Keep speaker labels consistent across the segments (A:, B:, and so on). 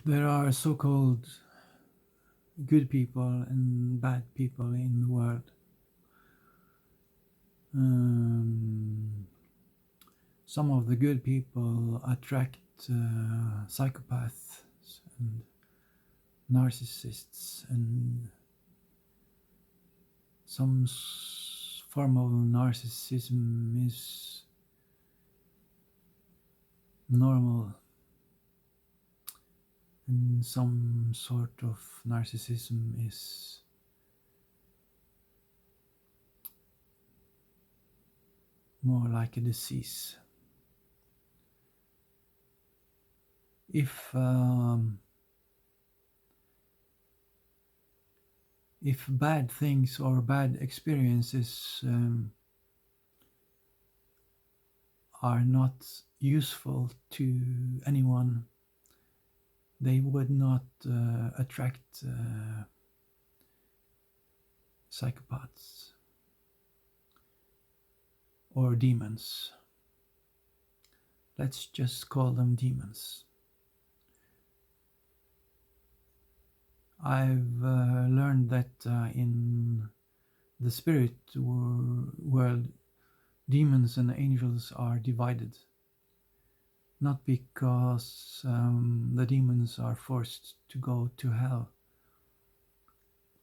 A: There are so-called good people and bad people in the world. Um, some of the good people attract psychopaths and narcissists, and some form of narcissism is normal, and some sort of narcissism is more like a disease. If bad things or bad experiences are not useful to anyone, they would not attract psychopaths or demons. Let's just call them demons. I've learned that in the spirit world, demons and angels are divided. Not because the demons are forced to go to hell,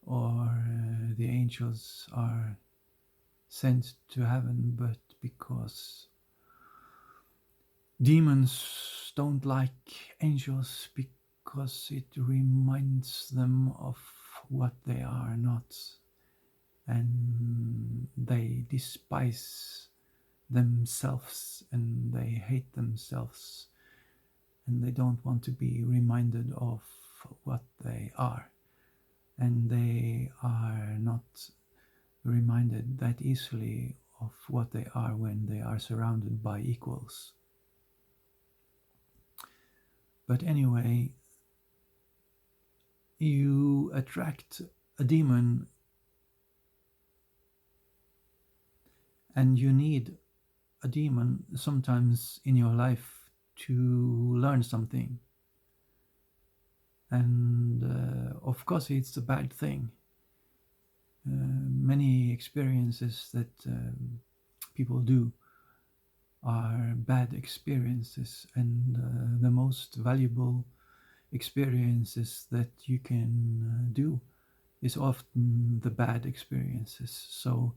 A: or the angels are sent to heaven, but because demons don't like angels because it reminds them of what they are not, and they despise themselves and they hate themselves, and they don't want to be reminded of what they are, and they are not reminded that easily of what they are when they are surrounded by equals. But anyway, you attract a demon, and you need a demon sometimes in your life to learn something. And of course, it's a bad thing. Many experiences that people do are bad experiences, and the most valuable experiences that you can do is often the bad experiences. So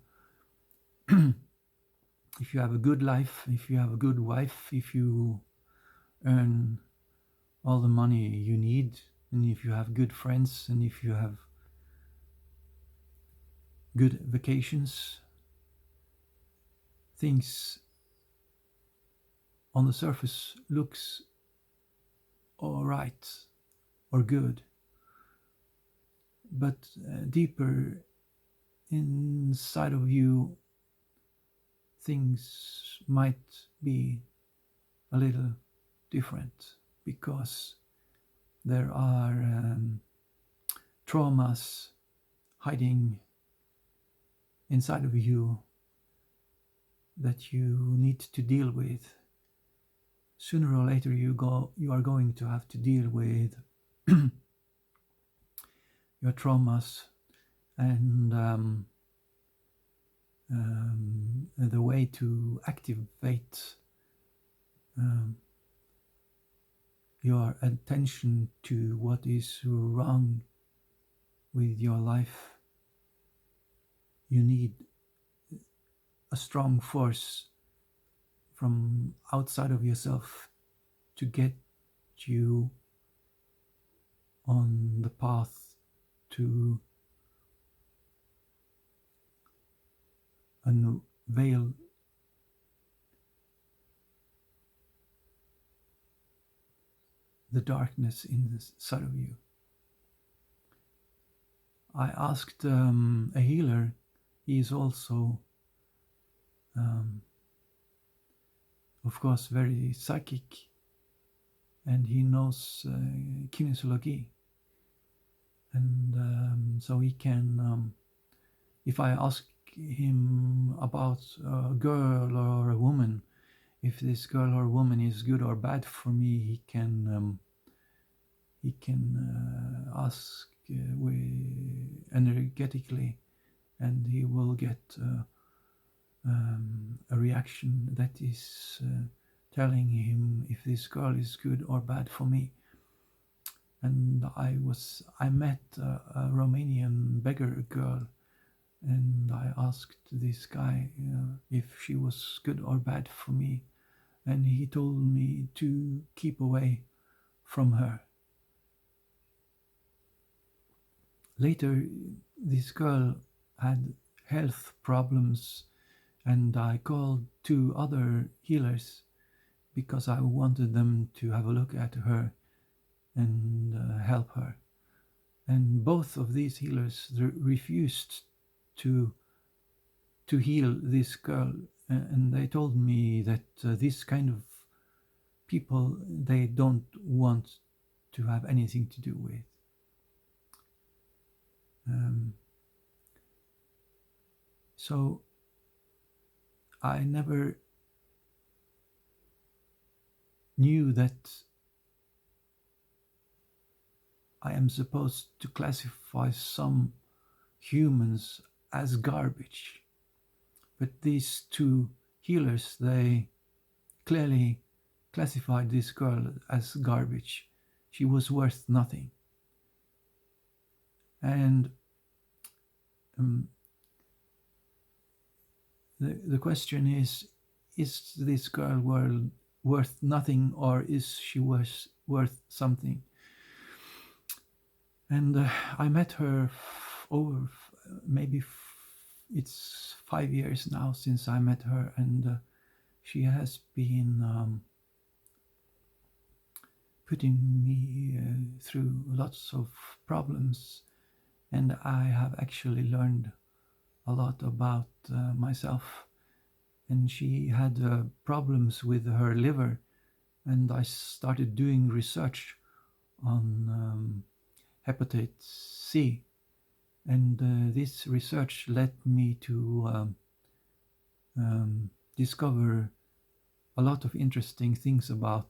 A: if you have a good life, if you have a good wife, if you earn all the money you need, and if you have good friends, and if you have good vacations, things on the surface looks all right or good, but deeper inside of you, things might be a little different, because there are traumas hiding inside of you that you need to deal with. Sooner or later, you are going to have to deal with your traumas, and the way to activate your attention to what is wrong with your life. You need a strong force from outside of yourself to get you on the path to unveil the darkness inside of you. I asked a healer. He is also, of course, very psychic, and he knows kinesiology. And so he can, if I ask him about a girl or a woman, if this girl or woman is good or bad for me, he can ask energetically, and he will get a reaction that is telling him if this girl is good or bad for me. And I met a Romanian beggar girl, and I asked this guy if she was good or bad for me, and he told me to keep away from her. Later, this girl had health problems, and I called two other healers because I wanted them to have a look at her and help her. And both of these healers refused to heal this girl, and they told me that this kind of people they don't want to have anything to do with. So I never knew that I am supposed to classify some humans as garbage. But these two healers, they clearly classified this girl as garbage. She was worth nothing. And the question is this girl worth nothing, or is she worth something? And I met her over maybe it's 5 years now since I met her, and she has been putting me through lots of problems, and I have actually learned a lot about myself. And she had problems with her liver, and I started doing research on hepatitis C, and this research led me to discover a lot of interesting things about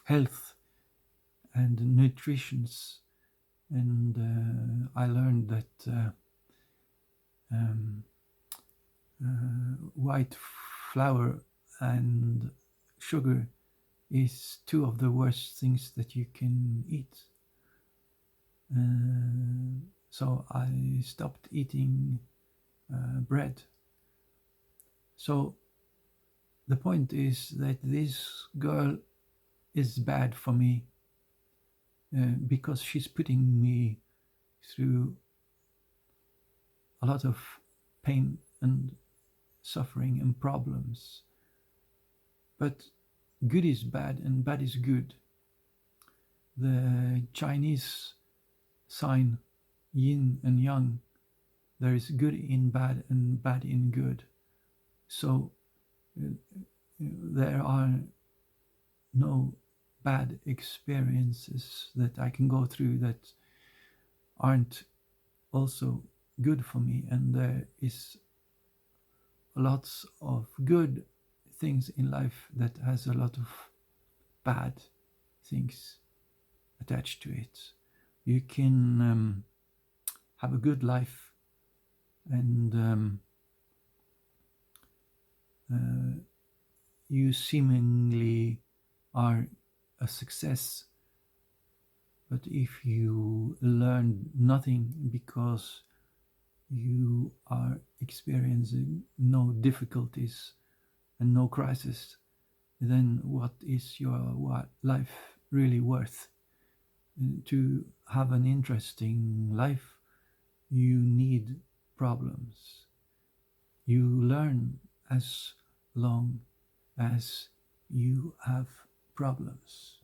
A: health and nutrition. And I learned that white flour and sugar is two of the worst things that you can eat. So I stopped eating bread. So the point is that this girl is bad for me because she's putting me through a lot of pain and suffering and problems. But good is bad and bad is good. The Chinese sign yin and yang, there is good in bad and bad in good. So there are no bad experiences that I can go through that aren't also good for me, and there is lots of good things in life that has a lot of bad things attached to it. You can have a good life and you seemingly are a success, but if you learn nothing because you are experiencing no difficulties and no crisis, then what is your life really worth? To have an interesting life, you need problems. You learn as long as you have problems.